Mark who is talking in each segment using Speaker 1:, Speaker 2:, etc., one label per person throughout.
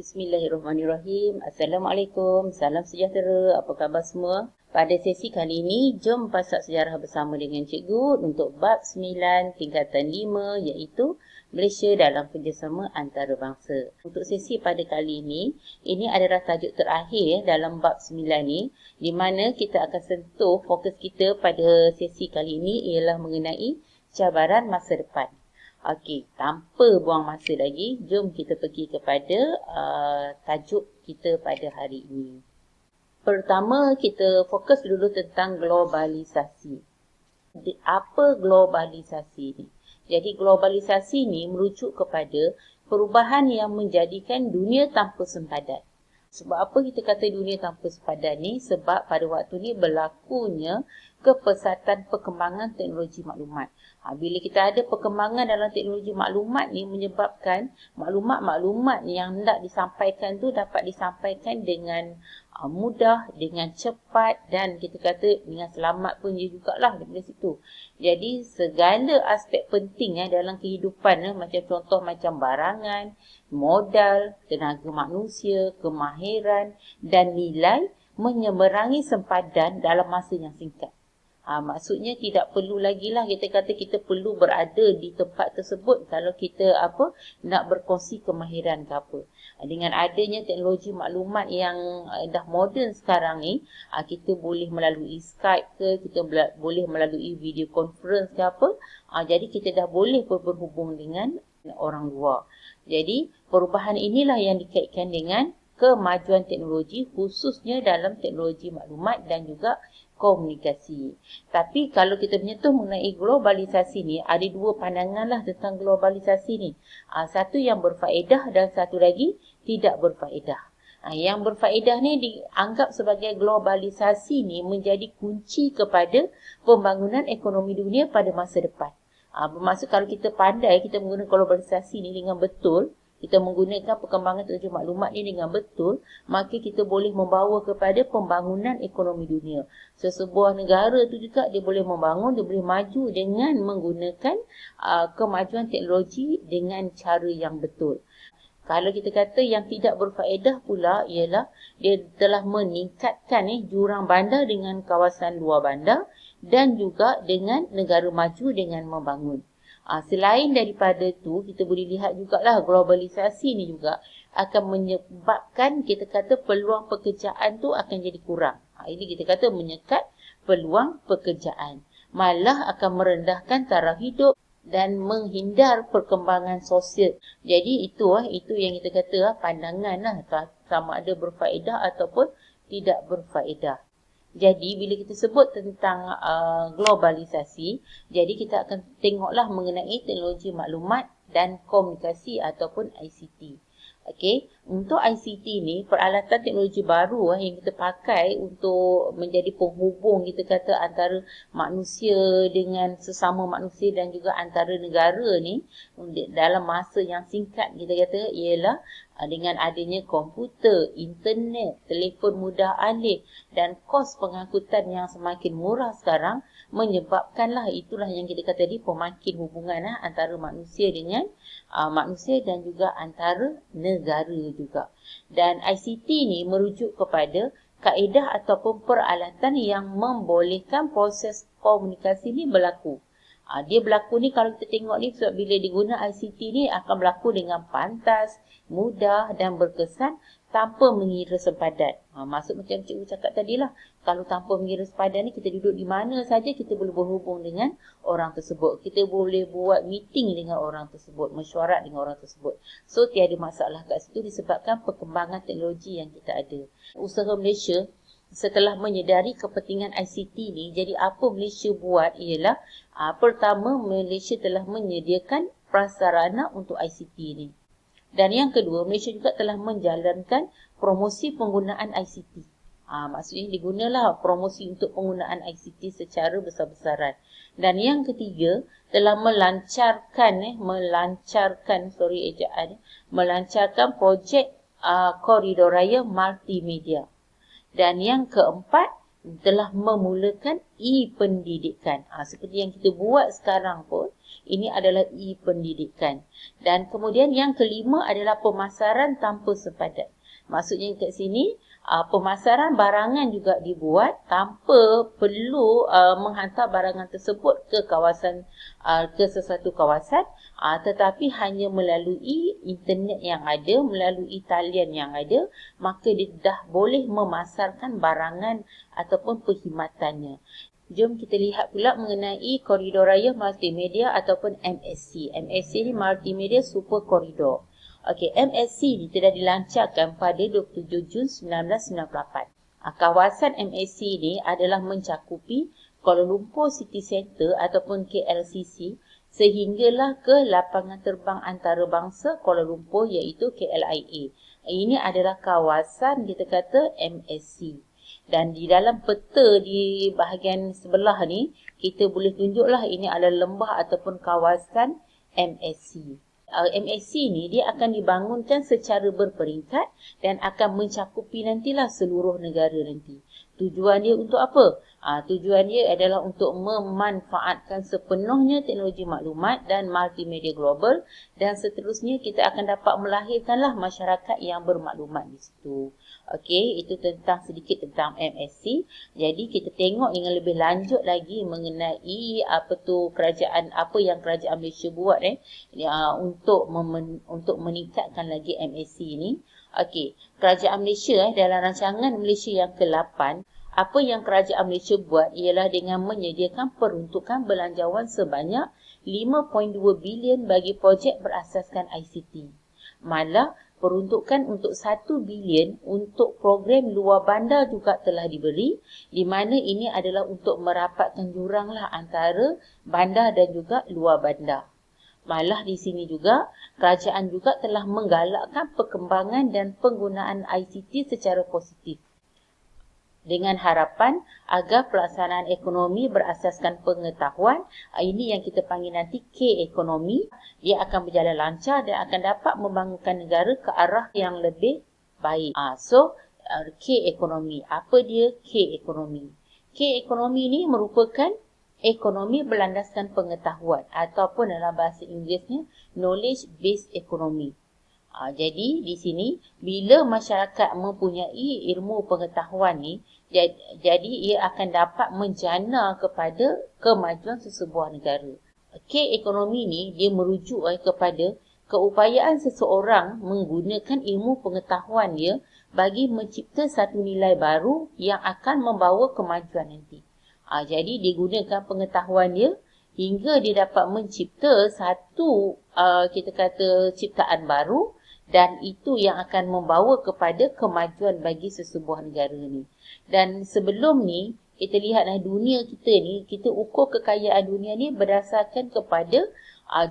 Speaker 1: Bismillahirrahmanirrahim. Assalamualaikum, salam sejahtera, apa khabar semua? Pada sesi kali ini, jom pasak sejarah bersama dengan Cikgu untuk bab 9 tingkatan 5 iaitu Malaysia dalam kerjasama antarabangsa. Untuk sesi pada kali ini adalah tajuk terakhir dalam bab 9 ni, di mana kita akan sentuh fokus kita pada sesi kali ini ialah mengenai cabaran masa depan. Okey, tanpa buang masa lagi, jom kita pergi kepada tajuk kita pada hari ini. Pertama, kita fokus dulu tentang globalisasi. Apa globalisasi ni? Jadi, globalisasi ni merujuk kepada perubahan yang menjadikan dunia tanpa sempadan. Sebab apa kita kata dunia tanpa sempadan ni? Sebab pada waktu ni berlakunya kepesatan perkembangan teknologi maklumat. Bila kita ada perkembangan dalam teknologi maklumat ni menyebabkan maklumat-maklumat yang hendak disampaikan tu dapat disampaikan dengan mudah, dengan cepat dan kita kata dengan selamat pun jugalah daripada situ. Jadi segala aspek penting dalam kehidupan macam contoh macam barangan, modal, tenaga manusia, kemahiran dan nilai menyeberangi sempadan dalam masa yang singkat. Maksudnya tidak perlu lagi lah kita kata kita perlu berada di tempat tersebut kalau kita nak berkongsi kemahiran ke apa. Dengan adanya teknologi maklumat yang dah moden sekarang ni, kita boleh melalui Skype ke, kita boleh melalui video conference ke apa. Jadi kita dah boleh berhubung dengan orang luar. Jadi perubahan inilah yang dikaitkan dengan kemajuan teknologi khususnya dalam teknologi maklumat dan juga komunikasi. Tapi kalau kita menyentuh mengenai globalisasi ni, ada dua pandangan lah tentang globalisasi ni. Satu yang berfaedah dan satu lagi tidak berfaedah. Yang berfaedah ni dianggap sebagai globalisasi ni menjadi kunci kepada pembangunan ekonomi dunia pada masa depan. Bermaksud kalau kita pandai kita menggunakan globalisasi ni dengan betul, kita menggunakan perkembangan teknologi maklumat ni dengan betul, maka kita boleh membawa kepada pembangunan ekonomi dunia. Sebuah negara tu juga dia boleh membangun, dia boleh maju dengan menggunakan kemajuan teknologi dengan cara yang betul. Kalau kita kata yang tidak berfaedah pula ialah dia telah meningkatkan jurang bandar dengan kawasan luar bandar dan juga dengan negara maju dengan membangun. Selain daripada tu, kita boleh lihat jugalah globalisasi ni juga akan menyebabkan kita kata peluang pekerjaan tu akan jadi kurang. Ini kita kata menyekat peluang pekerjaan. Malah akan merendahkan taraf hidup dan menghindar perkembangan sosial. Jadi itu yang kita kata pandangan sama ada berfaedah ataupun tidak berfaedah. Jadi bila kita sebut tentang globalisasi, jadi kita akan tengoklah mengenai teknologi maklumat dan komunikasi ataupun ICT. Okey, untuk ICT ni peralatan teknologi baru yang kita pakai untuk menjadi penghubung kita kata antara manusia dengan sesama manusia dan juga antara negara ni dalam masa yang singkat kita kata ialah dengan adanya komputer, internet, telefon mudah alih dan kos pengangkutan yang semakin murah sekarang menyebabkanlah itulah yang kita kata tadi pemakin hubungan antara manusia dengan manusia dan juga antara negara juga. Dan ICT ni merujuk kepada kaedah ataupun peralatan yang membolehkan proses komunikasi ni berlaku. Dia berlaku ni kalau kita tengok ni sebab bila diguna ICT ni akan berlaku dengan pantas, mudah dan berkesan tanpa mengira sempadan. Maksud macam cikgu cakap tadilah, kalau tanpa mengira sempadan ni kita duduk di mana saja kita boleh berhubung dengan orang tersebut. Kita boleh buat meeting dengan orang tersebut, mesyuarat dengan orang tersebut. So tiada masalah kat situ disebabkan perkembangan teknologi yang kita ada. Usaha Malaysia setelah menyedari kepentingan ICT ni, jadi apa Malaysia buat ialah pertama Malaysia telah menyediakan prasarana untuk ICT ni. Dan yang kedua, Malaysia juga telah menjalankan promosi penggunaan ICT. Maksudnya digunalah promosi untuk penggunaan ICT secara besar-besaran. Dan yang ketiga, telah melancarkan projek koridor raya multimedia. Dan yang keempat, telah memulakan e-pendidikan. Seperti yang kita buat sekarang pun, Ini adalah e-pendidikan. Dan kemudian yang kelima adalah pemasaran tanpa sepadan. Maksudnya kat sini, pemasaran barangan juga dibuat tanpa perlu menghantar barangan tersebut ke kawasan, ke sesuatu kawasan, tetapi hanya melalui internet yang ada, melalui talian yang ada, maka dia dah boleh memasarkan barangan ataupun perkhidmatannya. Jom kita lihat pula mengenai Koridor Raya Multimedia ataupun MSC. MSC ni Multimedia Super Koridor. Okey, MSC ni telah dilancarkan pada 27 Jun 1998. Kawasan MSC ni adalah mencakupi Kuala Lumpur City Centre ataupun KLCC sehinggalah ke lapangan terbang antarabangsa Kuala Lumpur iaitu KLIA. Ini adalah kawasan kita kata MSC. Dan di dalam peta di bahagian sebelah ni, kita boleh tunjuklah ini adalah lembah ataupun kawasan MSC. MSC ni dia akan dibangunkan secara berperingkat dan akan mencakupi nantilah seluruh negara nanti. Tujuan dia untuk apa? Tujuan dia adalah untuk memanfaatkan sepenuhnya teknologi maklumat dan multimedia global, dan seterusnya kita akan dapat melahirkanlah masyarakat yang bermaklumat di situ. Okey, itu tentang sedikit tentang MSC. Jadi kita tengok dengan lebih lanjut lagi mengenai kerajaan, apa yang kerajaan Malaysia buat untuk meningkatkan lagi MSC ini. Okey, kerajaan Malaysia dalam rancangan Malaysia yang ke-8, apa yang kerajaan Malaysia buat ialah dengan menyediakan peruntukan belanjawan sebanyak 5.2 bilion bagi projek berasaskan ICT. Malah peruntukan untuk 1 bilion untuk program luar bandar juga telah diberi, di mana ini adalah untuk merapatkan juranglah antara bandar dan juga luar bandar. Malah di sini juga, kerajaan juga telah menggalakkan perkembangan dan penggunaan ICT secara positif, dengan harapan agar pelaksanaan ekonomi berasaskan pengetahuan, ini yang kita panggil nanti K-ekonomi, dia akan berjalan lancar dan akan dapat membangunkan negara ke arah yang lebih baik. K-ekonomi. Apa dia K-ekonomi? K-ekonomi ni merupakan ekonomi berlandaskan pengetahuan ataupun dalam bahasa Inggerisnya knowledge based economy. Jadi di sini bila masyarakat mempunyai ilmu pengetahuan ni, jadi ia akan dapat menjana kepada kemajuan sesebuah negara. K-ekonomi ni dia merujuk kepada keupayaan seseorang menggunakan ilmu pengetahuan dia bagi mencipta satu nilai baru yang akan membawa kemajuan nanti. Jadi dia gunakan pengetahuan dia hingga dia dapat mencipta satu kita kata ciptaan baru, dan itu yang akan membawa kepada kemajuan bagi sesebuah negara ni. Dan sebelum ni kita lihatlah dunia kita ni, kita ukur kekayaan dunia ni berdasarkan kepada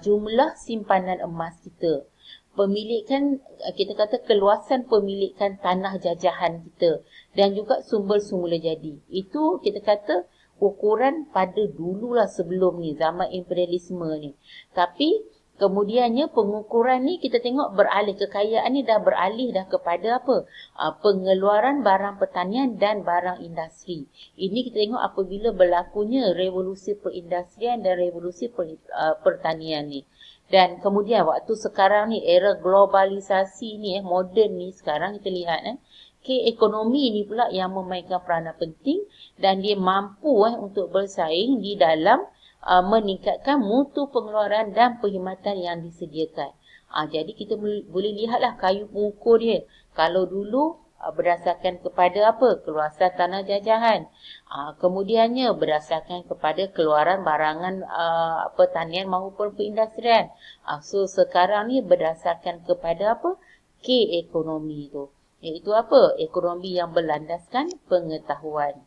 Speaker 1: jumlah simpanan emas kita. Pemilikan, kita kata keluasan pemilikan tanah jajahan kita dan juga sumber semula jadi. Itu kita kata ukuran pada dululah sebelum ni, zaman imperialisme ni. Tapi kemudiannya pengukuran ni kita tengok beralih, kekayaan ni dah beralih dah kepada apa? Pengeluaran barang pertanian dan barang industri. Ini kita tengok apabila berlakunya revolusi perindustrian dan revolusi pertanian ni. Dan kemudian waktu sekarang ni, era globalisasi ni, moden ni sekarang kita lihat K-ekonomi ni pula yang memainkan peranan penting dan dia mampu untuk bersaing di dalam meningkatkan mutu pengeluaran dan perkhidmatan yang disediakan. Jadi kita boleh lihatlah kayu pengukur dia. Kalau dulu berdasarkan kepada apa? Keluasan tanah jajahan. Kemudiannya berdasarkan kepada keluaran barangan pertanian maupun perindustrian. So sekarang ni berdasarkan kepada apa? K-ekonomi tu. Iaitu apa? Ekonomi yang berlandaskan pengetahuan.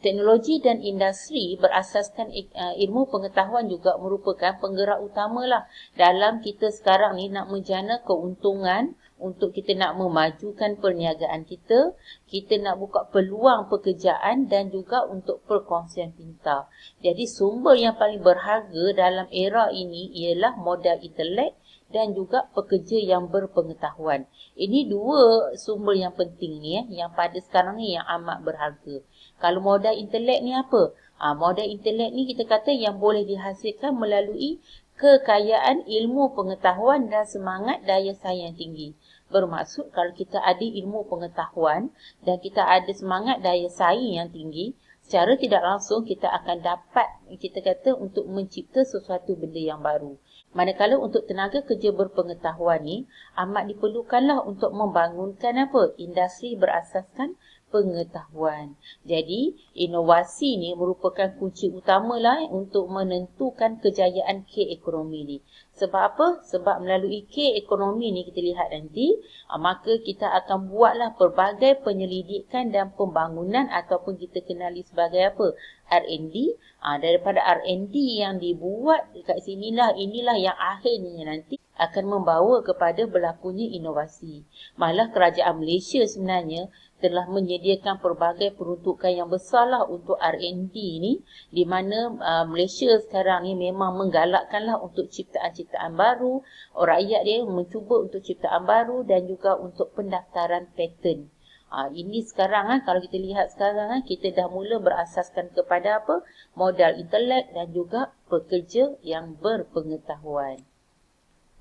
Speaker 1: Teknologi dan industri berasaskan ilmu pengetahuan juga merupakan penggerak utamalah dalam kita sekarang ni nak menjana keuntungan untuk kita nak memajukan perniagaan kita, kita nak buka peluang pekerjaan dan juga untuk perkongsian pintar. Jadi sumber yang paling berharga dalam era ini ialah modal intelek dan juga pekerja yang berpengetahuan. Ini dua sumber yang penting ni yang pada sekarang ni yang amat berharga. Kalau modal intelek ni apa? Modal intelek ni kita kata yang boleh dihasilkan melalui kekayaan ilmu pengetahuan dan semangat daya saing yang tinggi. Bermaksud kalau kita ada ilmu pengetahuan dan kita ada semangat daya saing yang tinggi, secara tidak langsung kita akan dapat, kita kata, untuk mencipta sesuatu benda yang baru. Manakala untuk tenaga kerja berpengetahuan ni amat diperlukanlah untuk membangunkan apa? Industri berasaskan pengetahuan. Jadi, inovasi ni merupakan kunci utamalah untuk menentukan kejayaan K ekonomi ni. Sebab apa? Sebab melalui K ekonomi ni kita lihat nanti, maka kita akan buatlah pelbagai penyelidikan dan pembangunan ataupun kita kenali sebagai apa? R&D. Daripada R&D yang dibuat dekat sinilah, inilah yang akhirnya nanti akan membawa kepada berlakunya inovasi. Malah kerajaan Malaysia sebenarnya telah menyediakan pelbagai peruntukan yang besarlah untuk R&D ni, di mana Malaysia sekarang ni memang menggalakkanlah untuk ciptaan-ciptaan baru, rakyat dia mencuba untuk ciptaan baru dan juga untuk pendaftaran paten. Ini sekarang kalau kita lihat sekarang kita dah mula berasaskan kepada apa? Modal intelek dan juga pekerja yang berpengetahuan.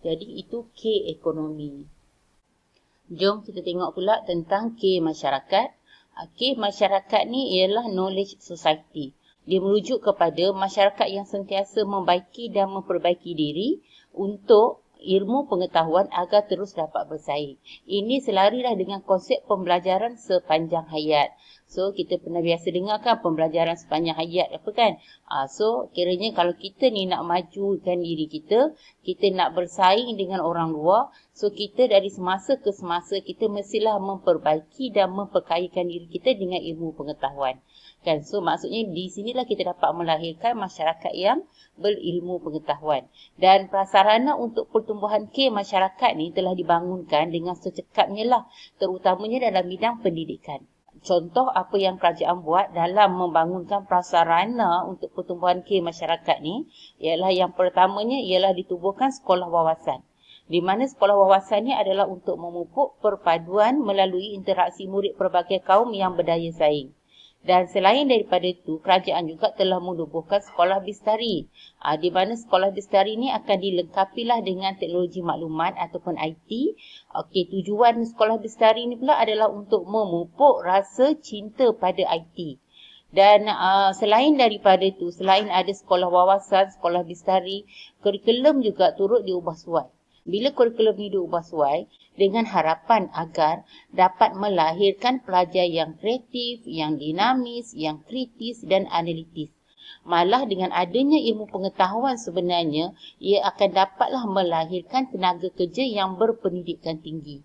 Speaker 1: Jadi itu K ekonomi. Jom kita tengok pula tentang K masyarakat. K masyarakat ni ialah knowledge society. Dia merujuk kepada masyarakat yang sentiasa membaiki dan memperbaiki diri untuk ilmu pengetahuan agar terus dapat bersaing. Ini selarilah dengan konsep pembelajaran sepanjang hayat. So, kita pernah biasa dengar kan pembelajaran sepanjang hayat apa kan? So, kiranya kalau kita ni nak majukan diri kita nak bersaing dengan orang luar, so kita dari semasa ke semasa kita mestilah memperbaiki dan memperkayakan diri kita dengan ilmu pengetahuan. Kan? So, maksudnya di sinilah kita dapat melahirkan masyarakat yang berilmu pengetahuan. Dan prasarana untuk pertumbuhan K masyarakat ni telah dibangunkan dengan secekapnya lah, terutamanya dalam bidang pendidikan. Contoh apa yang kerajaan buat dalam membangunkan prasarana untuk pertumbuhan K masyarakat ni, ialah yang pertamanya ialah ditubuhkan sekolah wawasan. Di mana sekolah wawasan ni adalah untuk memupuk perpaduan melalui interaksi murid pelbagai kaum yang berdaya saing. Dan selain daripada itu, kerajaan juga telah menubuhkan sekolah bistari. Di mana sekolah bistari ni akan dilengkapilah dengan teknologi maklumat ataupun IT. Tujuan sekolah bistari ni pula adalah untuk memupuk rasa cinta pada IT. Dan selain daripada itu, selain ada sekolah wawasan, sekolah bistari, kurikulum juga turut diubah suai. Bila kurikulum ini diubah suai, dengan harapan agar dapat melahirkan pelajar yang kreatif, yang dinamis, yang kritis dan analitis. Malah dengan adanya ilmu pengetahuan sebenarnya, ia akan dapatlah melahirkan tenaga kerja yang berpendidikan tinggi.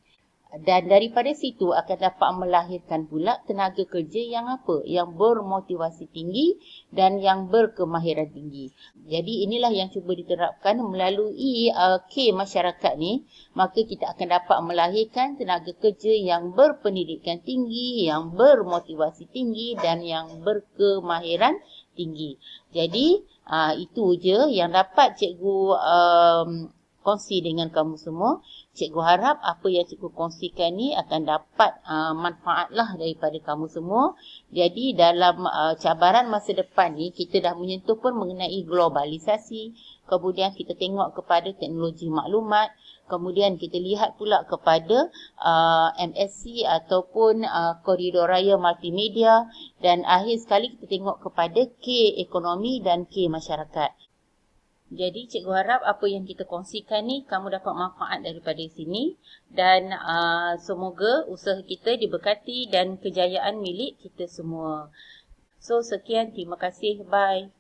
Speaker 1: Dan daripada situ akan dapat melahirkan pula tenaga kerja yang apa? Yang bermotivasi tinggi dan yang berkemahiran tinggi. Jadi inilah yang cuba diterapkan melalui K masyarakat ni. Maka kita akan dapat melahirkan tenaga kerja yang berpendidikan tinggi, yang bermotivasi tinggi dan yang berkemahiran tinggi. Jadi itu je yang dapat cikgu kongsi dengan kamu semua. Cikgu harap apa yang cikgu kongsikan ni akan dapat manfaatlah daripada kamu semua. Jadi dalam cabaran masa depan ni, kita dah menyentuh pun mengenai globalisasi. Kemudian kita tengok kepada teknologi maklumat. Kemudian kita lihat pula kepada MSc ataupun koridor raya multimedia. Dan akhir sekali kita tengok kepada K ekonomi dan K masyarakat. Jadi cikgu harap apa yang kita kongsikan ni kamu dapat manfaat daripada sini dan semoga usaha kita diberkati dan kejayaan milik kita semua. So sekian, terima kasih, bye.